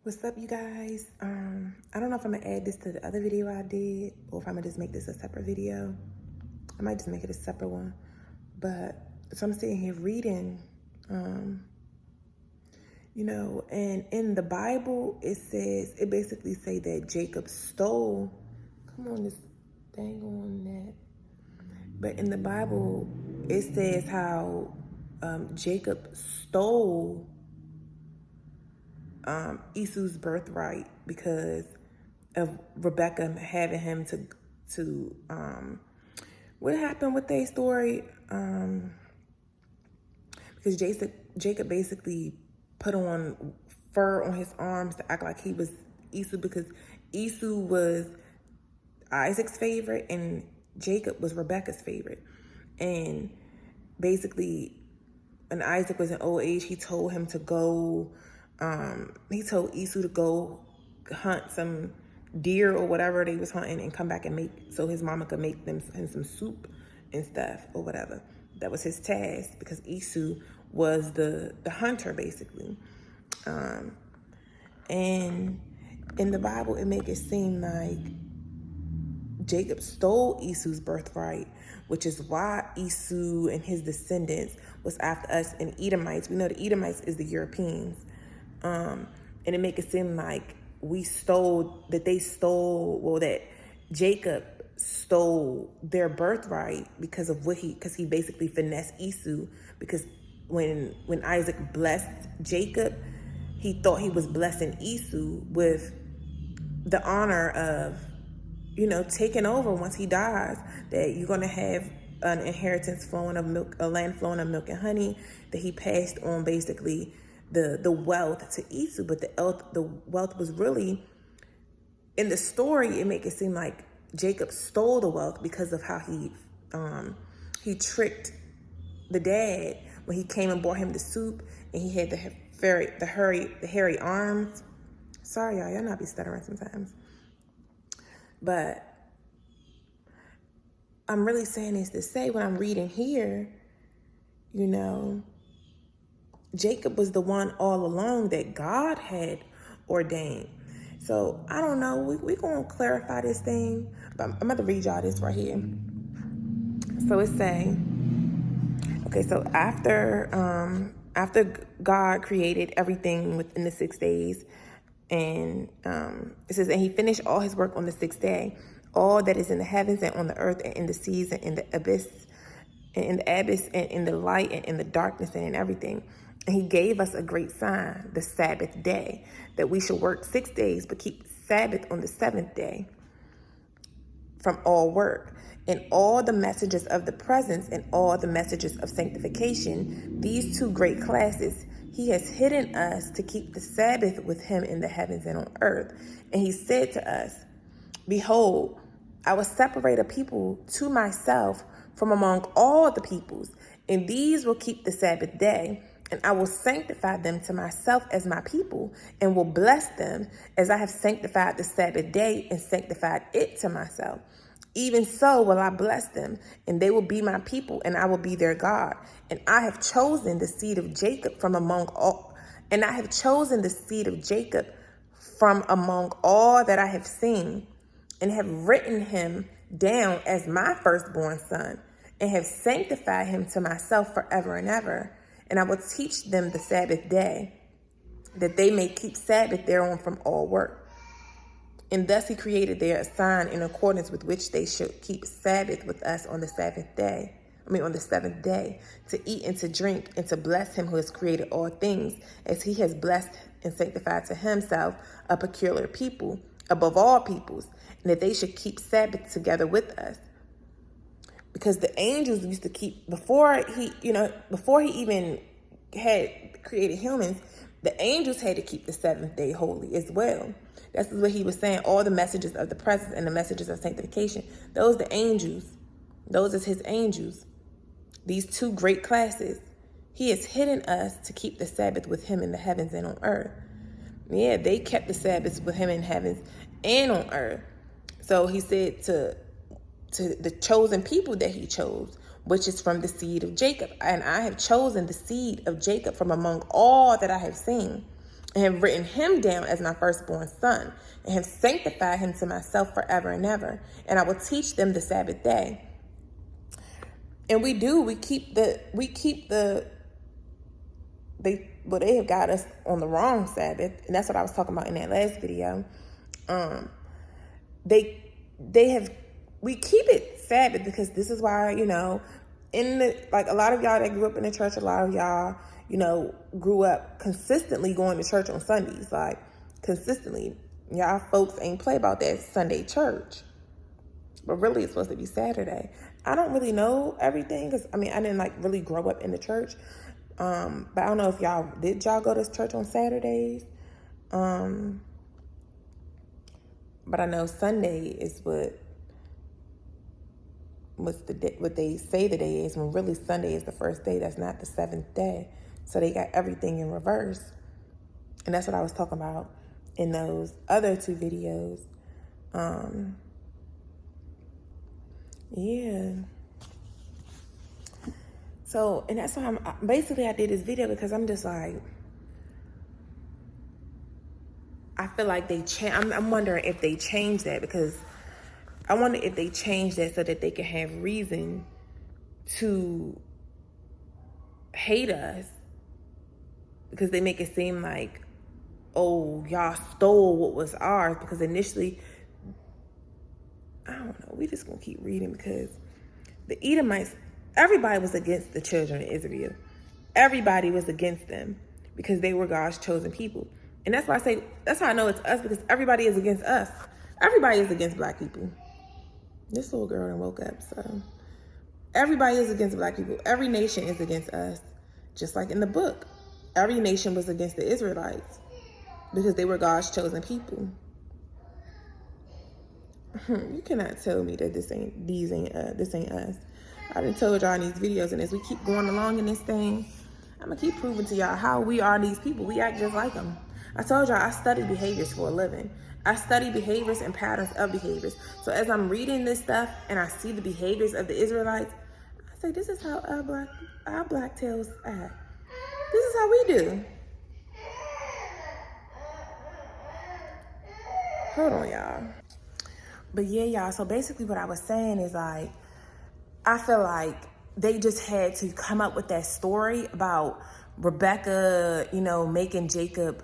What's up, you guys? I don't know if I'm gonna add this to the other video I did or if I'm gonna just make this a separate video. I might just make it a separate one. But so I'm sitting here reading, and in the Bible it basically say that Jacob stole. Come on, this dang on that. But in the Bible, it says how Jacob stole Esau's birthright because of Rebecca having him to what happened with their story, because Jacob basically put on fur on his arms to act like he was Esau, because Esau was Isaac's favorite and Jacob was Rebecca's favorite. And basically when Isaac was in old age, he told him to go he told Esau to go hunt some deer or whatever they was hunting and come back and make, so his mama could make him some soup and stuff or whatever. That was his task, because Esau was the hunter basically. And in the Bible, it make it seem like Jacob stole Esau's birthright, which is why Esau and his descendants was after us and Edomites. We know the Edomites is the Europeans. And it make it seem like that Jacob stole their birthright because he basically finessed Esau, because when Isaac blessed Jacob, he thought he was blessing Esau with the honor of, taking over once he dies, that you're going to have an inheritance flowing of milk, a land flowing of milk and honey, that he passed on basically the wealth to Esau. But the wealth was really, in the story, it make it seem like Jacob stole the wealth because of how he tricked the dad when he came and brought him the soup, and he had the hairy arms. Sorry, y'all not be stuttering sometimes. But I'm really saying this to say, when I'm reading here, Jacob was the one all along that God had ordained. So I don't know. We're going to clarify this thing. But I'm about to read y'all this right here. So it's saying, okay, so after God created everything within the 6 days, and it says, and he finished all his work on the 6th day, all that is in the heavens and on the earth and in the seas and in the abyss and in the light and in the darkness and in everything. And he gave us a great sign, the Sabbath day, that we should work 6 days, but keep Sabbath on the 7th day from all work. And all the messages of the presence and all the messages of sanctification, these two great classes, he has hidden us to keep the Sabbath with him in the heavens and on earth. And he said to us, behold, I will separate a people to myself from among all the peoples, and these will keep the Sabbath day. And I will sanctify them to myself as my people, and will bless them as I have sanctified the Sabbath day and sanctified it to myself. Even so will I bless them, and they will be my people, and I will be their God. And I have chosen the seed of Jacob from among all, that I have seen, and have written him down as my firstborn son, and have sanctified him to myself forever and ever. And I will teach them the Sabbath day, that they may keep Sabbath thereon from all work. And thus he created there a sign in accordance with which they should keep Sabbath with us on the 7th day, to eat and to drink and to bless him who has created all things, as he has blessed and sanctified to himself a peculiar people above all peoples, and that they should keep Sabbath together with us. Because the angels used to keep, before he even had created humans, the angels had to keep the 7th day holy as well. That's what he was saying. All the messages of the presence and the messages of sanctification, those are the angels. Those is his angels. These two great classes. He has hidden us to keep the Sabbath with him in the heavens and on earth. Yeah, they kept the Sabbath with him in heavens and on earth. So he said to the chosen people that he chose, which is from the seed of Jacob. And I have chosen the seed of Jacob from among all that I have seen, and have written him down as my firstborn son, and have sanctified him to myself forever and ever. And I will teach them the Sabbath day. And we keep they have got us on the wrong Sabbath. And that's what I was talking about in that last video. We keep it Sabbath because this is why, like a lot of y'all that grew up in the church, a lot of y'all, grew up consistently going to church on Sundays, like consistently. Y'all folks ain't play about that Sunday church. But really it's supposed to be Saturday. I don't really know everything because, I didn't like really grow up in the church. But I don't know if did y'all go to church on Saturdays? But I know Sunday is what they say the day is, when really Sunday is the first day. That's not the seventh day. So they got everything in reverse. And that's what I was talking about in those other two videos. Yeah. So, and that's why I did this video, because I'm just like, I feel like I'm wondering if they changed that, because I wonder if they changed that so that they can have reason to hate us, because they make it seem like, oh, y'all stole what was ours, because initially, I don't know, we just gonna keep reading, because the Edomites, everybody was against the children of Israel. Everybody was against them because they were God's chosen people. And that's why I say, that's how I know it's us, because everybody is against us. Everybody is against black people. This little girl done woke up, so. Everybody is against black people. Every nation is against us. Just like in the book. Every nation was against the Israelites because they were God's chosen people. You cannot tell me that this ain't us. I done told y'all in these videos, and as we keep going along in this thing, I'm gonna keep proving to y'all how we are these people. We act just like them. I told y'all I study behaviors for a living. I study behaviors and patterns of behaviors. So as I'm reading this stuff and I see the behaviors of the Israelites, I say, this is how our black tails act. This is how we do. Hold on, y'all. But yeah, y'all, so basically what I was saying is, like, I feel like they just had to come up with that story about Rebecca, making Jacob.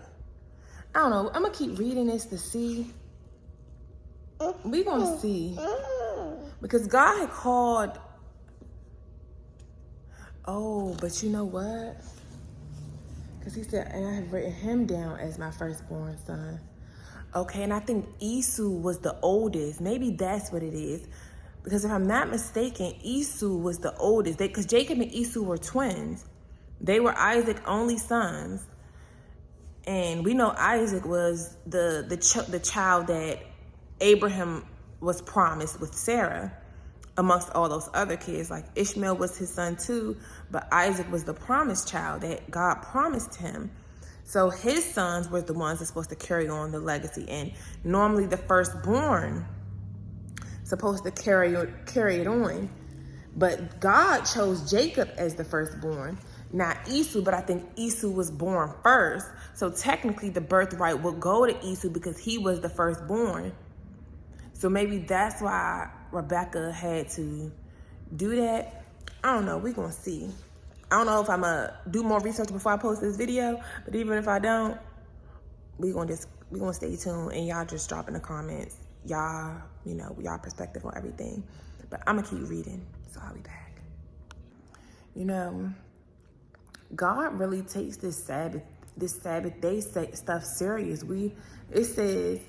I don't know. I'm going to keep reading this to see. We're going to see. Because God had called. Oh, but you know what? Because he said, and I have written him down as my firstborn son. Okay, and I think Esau was the oldest. Maybe that's what it is. Because if I'm not mistaken, Esau was the oldest. Because Jacob and Esau were twins. They were Isaac's only sons. And we know Isaac was the child that Abraham was promised with Sarah, amongst all those other kids. Like Ishmael was his son too, but Isaac was the promised child that God promised him. So his sons were the ones that's supposed to carry on the legacy. And normally the firstborn supposed to carry it on. But God chose Jacob as the firstborn, not Esau, but I think Esau was born first. So technically the birthright would go to Esau because he was the firstborn. So maybe that's why Rebecca had to do that. I don't know, we're gonna see. I don't know if I'm gonna do more research before I post this video, but even if I don't, we're gonna stay tuned, and y'all just drop in the comments y'all perspective on everything. But I'm gonna keep reading, so I'll be back. God really takes this Sabbath day stuff serious. It says,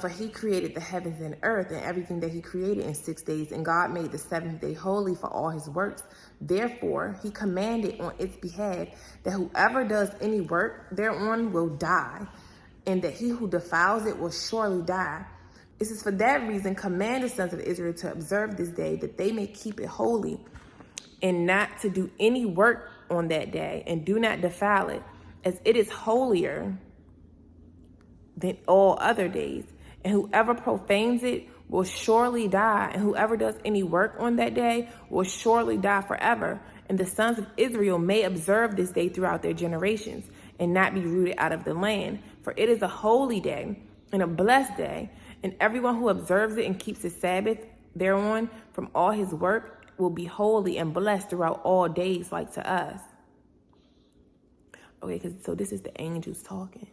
for he created the heavens and earth and everything that he created in 6 days, and God made the seventh day holy for all his works. Therefore, he commanded on its behalf that whoever does any work thereon will die, and that he who defiles it will surely die. It says, for that reason, command the sons of Israel to observe this day, that they may keep it holy, and not to do any work on that day, and do not defile it, as it is holier than all other days. And whoever profanes it will surely die, and whoever does any work on that day will surely die forever. and the sons of Israel may observe this day throughout their generations, and not be rooted out of the land. For it is a holy day and a blessed day, and everyone who observes it and keeps the Sabbath thereon from all his work will be holy and blessed throughout all days, like to us. Okay, so this is the angels talking.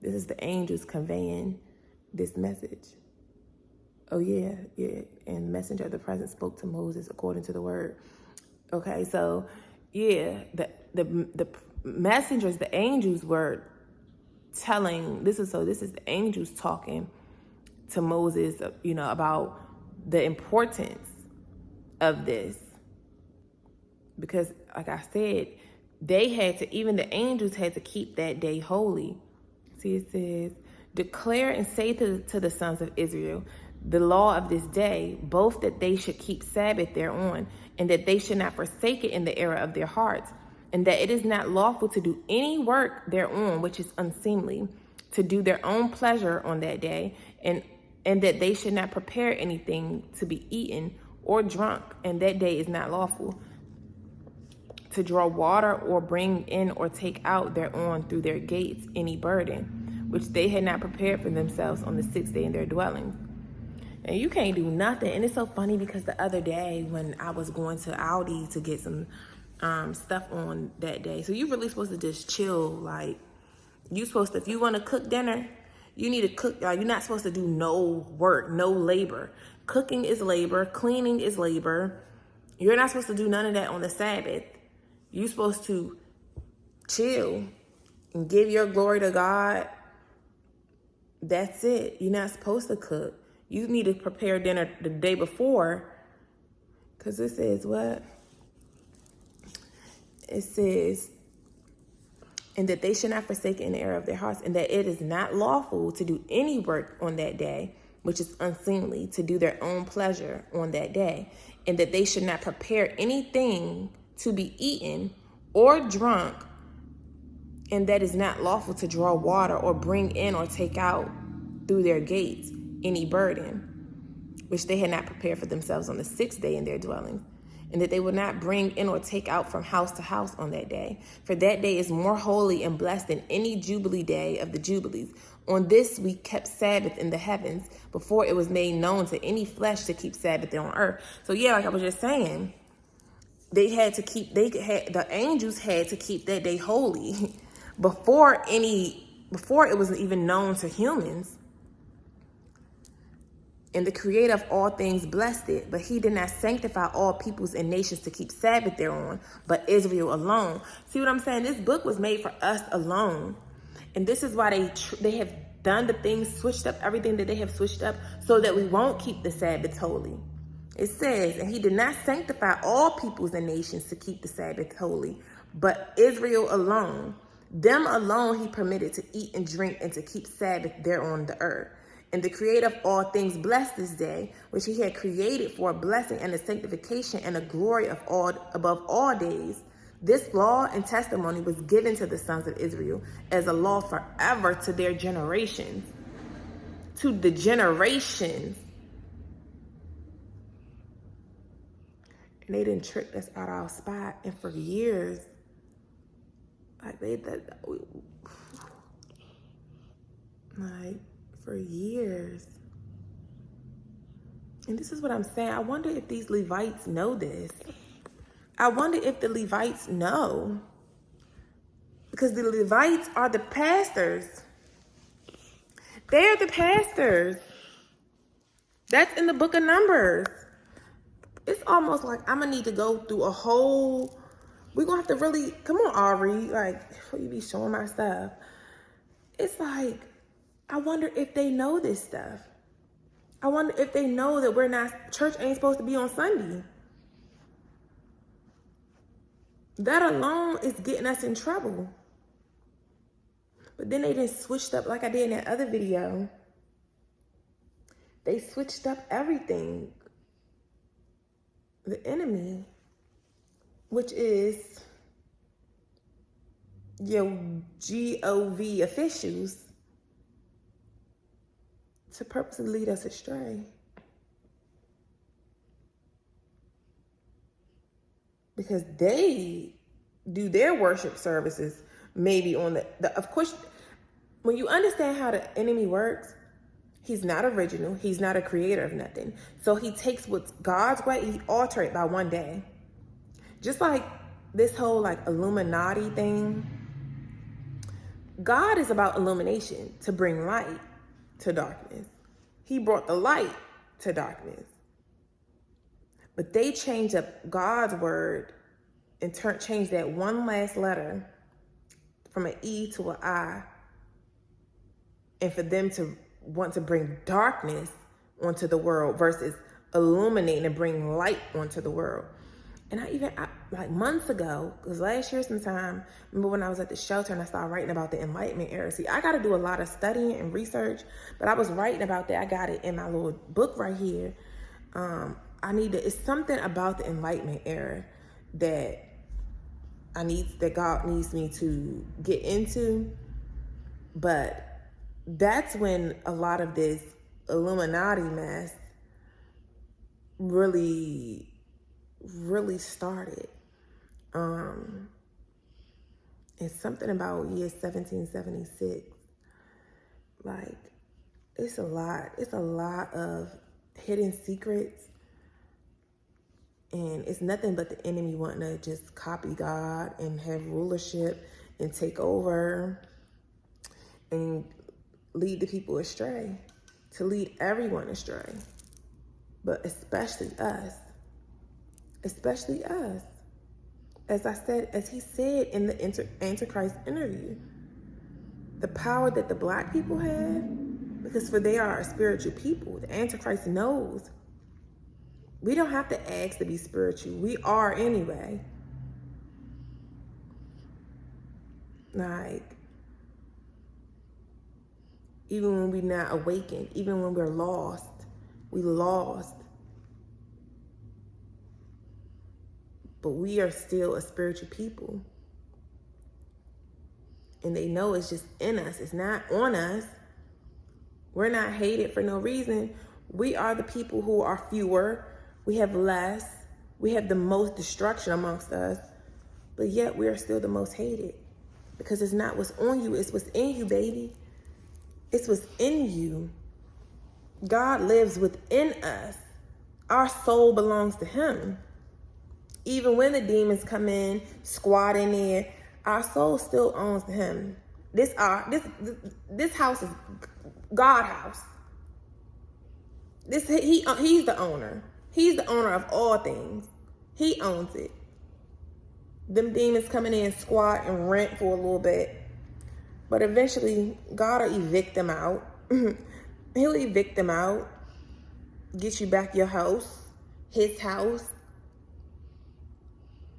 This is the angels conveying this message. Oh, yeah. And the messenger of the presence spoke to Moses according to the word. Okay, so, yeah, the messengers, the angels were telling, this is the angels talking to Moses, about the importance of this. Because, like I said, even the angels had to keep that day holy. See, it says, declare and say to the sons of Israel the law of this day, both that they should keep Sabbath thereon, and that they should not forsake it in the error of their hearts, and that it is not lawful to do any work thereon which is unseemly, to do their own pleasure on that day, and that they should not prepare anything to be eaten or drunk, and that day is not lawful to draw water or bring in or take out thereon through their gates any burden, which they had not prepared for themselves on the 6th day in their dwellings. And you can't do nothing. And it's so funny because the other day when I was going to Aldi to get some stuff on that day, so you're really supposed to just chill. Like, if you want to cook dinner, you need to cook. You're not supposed to do no work, no labor. Cooking is labor. Cleaning is labor. You're not supposed to do none of that on the Sabbath. You're supposed to chill and give your glory to God. That's it. You're not supposed to cook. You need to prepare dinner the day before. Because it says what? It says, and that they should not forsake in the error of their hearts, and that it is not lawful to do any work on that day, which is unseemly, to do their own pleasure on that day, and that they should not prepare anything to be eaten or drunk, and that is not lawful to draw water or bring in or take out through their gates any burden, which they had not prepared for themselves on the 6th day in their dwellings, and that they would not bring in or take out from house to house on that day. For that day is more holy and blessed than any Jubilee day of the Jubilees. On this we kept Sabbath in the heavens, before it was made known to any flesh to keep Sabbath on earth. So yeah, like I was just saying, the angels had to keep that day holy before it was even known to humans. And the creator of all things blessed it, but he did not sanctify all peoples and nations to keep Sabbath thereon, but Israel alone. See what I'm saying? This book was made for us alone. And this is why they have done the things, switched up everything that they have switched up, so that we won't keep the Sabbath holy. It says, and he did not sanctify all peoples and nations to keep the Sabbath holy, but Israel alone. Them alone he permitted to eat and drink and to keep Sabbath there on the earth. And the creator of all things blessed this day, which he had created for a blessing and a sanctification and a glory above all days. This law and testimony was given to the sons of Israel as a law forever to their generations. To the generations. And they didn't trick us out our spot. And for years, for years. And this is what I'm saying. I wonder if these Levites know this. I wonder if the Levites know. Because the Levites are the pastors. They're the pastors. That's in the book of Numbers. It's almost like I'm going to need to go through a whole... We're going to have to really... Come on, Ari. Before you be showing my stuff. It's like... I wonder if they know this stuff. I wonder if they know that church ain't supposed to be on Sunday. That alone is getting us in trouble. But then they just switched up, like I did in that other video. They switched up everything. The enemy, which is your GOV officials, to purposely lead us astray. because they do their worship services maybe on the of course, when you understand how the enemy works, he's not original. He's not a creator of nothing. So he takes what's God's way, he alters it by one day. Just like this whole like Illuminati thing. God is about illumination, to bring light to darkness. He brought the light to darkness. But they change up God's word and change that one last letter from an E to an I. And for them to want to bring darkness onto the world versus illuminate and bring light onto the world. And I like months ago, because last year sometime, remember when I was at the shelter and I started writing about the Enlightenment era. See, I got to do a lot of studying and research, but I was writing about that. I got it in my little book right here. It's something about the Enlightenment era that God needs me to get into. But that's when a lot of this Illuminati mess really started. It's something about year 1776. Like, it's a lot of hidden secrets. And it's nothing but the enemy wanting to just copy God and have rulership and take over and lead the people astray, to lead everyone astray, but especially us. Especially us. As he said in the Antichrist interview, the power that the black people have, because for they are a spiritual people, the Antichrist knows we don't have to ask to be spiritual. We are anyway. Like, even when we're not awakened, even when we're lost, we lost. But we are still a spiritual people. And they know it's just in us. It's not on us. We're not hated for no reason. We are the people who are fewer. We have less. We have the most destruction amongst us. But yet we are still the most hated. Because it's not what's on you. It's what's in you, baby. It's what's in you. God lives within us. Our soul belongs to him. Even when the demons come in, squat in there, our soul still owns to him. This house is God's house. He's the owner. He's the owner of all things. He owns it. Them demons coming in, squat and rent for a little bit. But eventually, God will evict them out. He'll evict them out. Get you back your house. His house.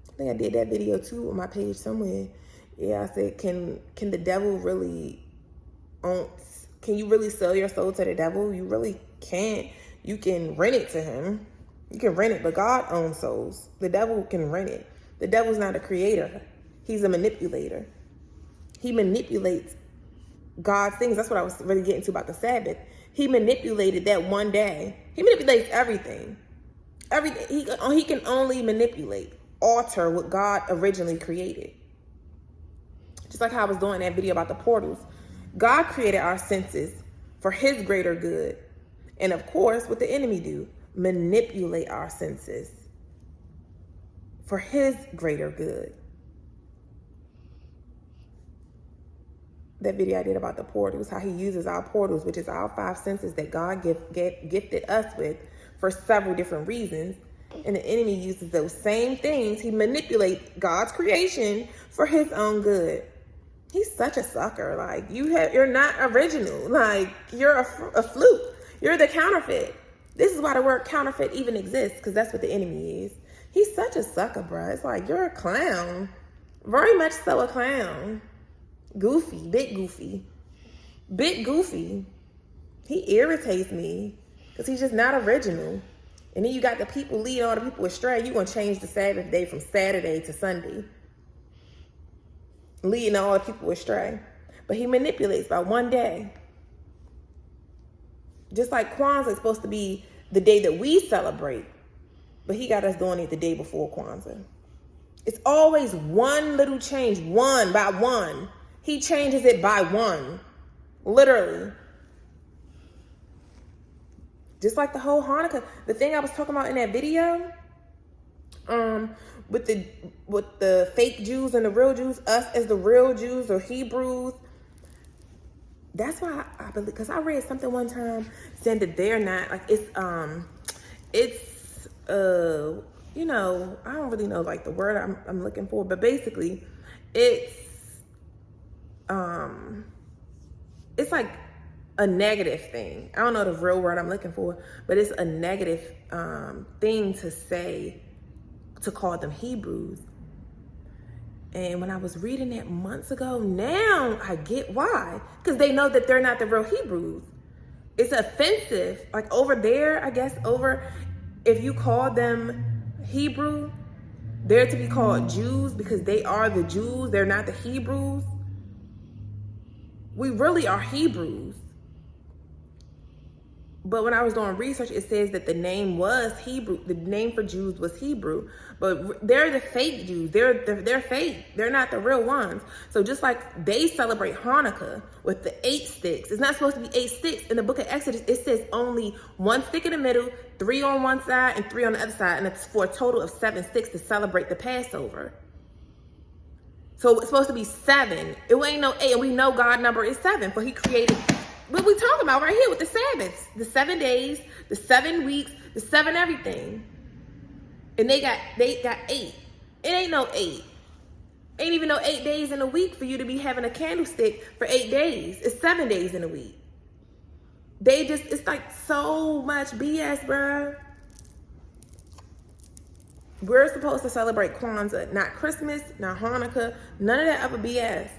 I think I did that video too on my page somewhere. Yeah, I said, can the devil really can you really sell your soul to the devil? You really can't. You can rent it to him. You can rent it, but God owns souls. The devil can rent it. The devil's not a creator. He's a manipulator. He manipulates God's things. That's what I was really getting to about the Sabbath. He manipulated that one day. He manipulates everything. He can only manipulate, alter what God originally created. Just like how I was doing that video about the portals. God created our senses for his greater good. And of course, what the enemy do? Manipulate our senses for his greater good. That video I did about the portals, how he uses our portals, which is our five senses that God gifted us with for several different reasons. And the enemy uses those same things. He manipulates God's creation for his own good. He's such a sucker. Like, you're not original. Like, you're a fluke. You're the counterfeit. This is why the word counterfeit even exists, because that's what the enemy is. He's such a sucker, bro. It's like, you're a clown. Very much so a clown. Goofy, bit goofy. Bit goofy. He irritates me because he's just not original. And then you got the people leading all the people astray. You're going to change the Sabbath day from Saturday to Sunday. Leading all the people astray. But he manipulates by one day. Just like Kwanzaa is supposed to be the day that we celebrate. But he got us doing it the day before Kwanzaa. It's always one little change, one by one. He changes it by one, literally. Just like the whole Hanukkah, the thing I was talking about in that video, with the fake Jews and the real Jews, us as the real Jews or Hebrews. That's why I believe, because I read something one time saying that they're not, like, you know, I don't really know like the word I'm looking for, but basically it's like a negative thing. I don't know the real word I'm looking for, but it's a negative thing to say, to call them Hebrews. And when I was reading that months ago, now I get why. Because they know that they're not the real Hebrews. It's offensive. Like over there, I guess, if you call them Hebrew, they're to be called Jews because they are the Jews. They're not the Hebrews. We really are Hebrews. But when I was doing research, it says that the name was Hebrew. The name for Jews was Hebrew. But they're the fake Jews. They're fake. They're not the real ones. So just like they celebrate Hanukkah with the 8 sticks. It's not supposed to be 8 sticks. In the book of Exodus, it says only 1 stick in the middle, 3 on one side, and 3 on the other side. And it's for a total of 7 sticks to celebrate the Passover. So it's supposed to be 7. It ain't no 8. And we know God's number is 7. For he created... What we talking about right here with the Sabbaths, the 7 days, the 7 weeks, the 7 everything. And they got 8. It ain't no 8. Ain't even no 8 days in a week for you to be having a candlestick for 8 days. It's 7 days in a week. It's like so much BS, bruh. We're supposed to celebrate Kwanzaa, not Christmas, not Hanukkah, none of that other BS.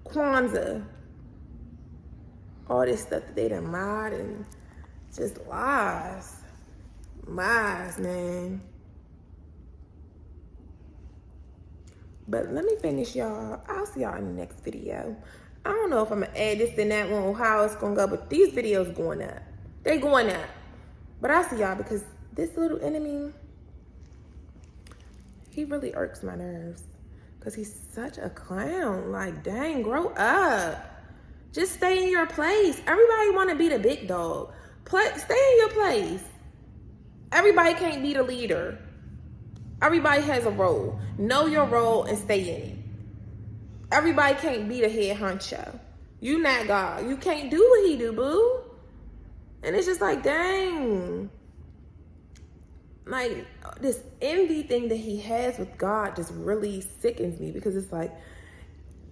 Kwanzaa. All this stuff that they done lied and just lies. Lies, man. But let me finish, y'all. I'll see y'all in the next video. I don't know if I'm going to add this and that one or how it's going to go, but these videos going up. They going up. But I'll see y'all because this little enemy, he really irks my nerves because he's such a clown. Like, dang, grow up. Just stay in your place. Everybody want to be the big dog. Stay in your place. Everybody can't be the leader. Everybody has a role. Know your role and stay in it. Everybody can't be the head honcho. You not God. You can't do what he do, boo. And it's just like, dang. Like, this envy thing that he has with God just really sickens me because it's like,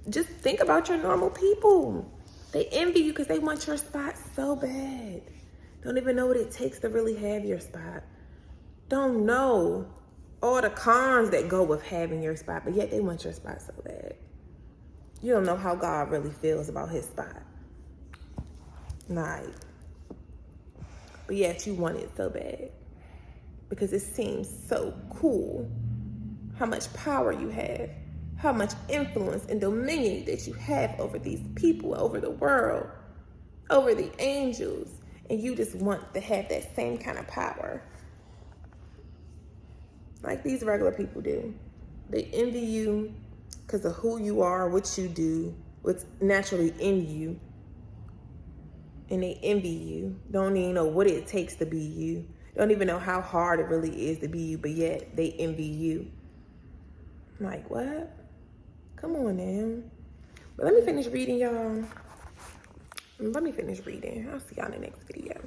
just think about your normal people. They envy you because they want your spot so bad. Don't even know what it takes to really have your spot. Don't know all the cons that go with having your spot, but yet they want your spot so bad. You don't know how God really feels about his spot. Like, but yet you want it so bad because it seems so cool how much power you have. How much influence and dominion that you have over these people, over the world, over the angels, and you just want to have that same kind of power. Like these regular people do. They envy you because of who you are, what you do, what's naturally in you. And they envy you. Don't even know what it takes to be you. Don't even know how hard it really is to be you, but yet they envy you. I'm like, what? Come on now. But let me finish reading, y'all. Let me finish reading. I'll see y'all in the next video.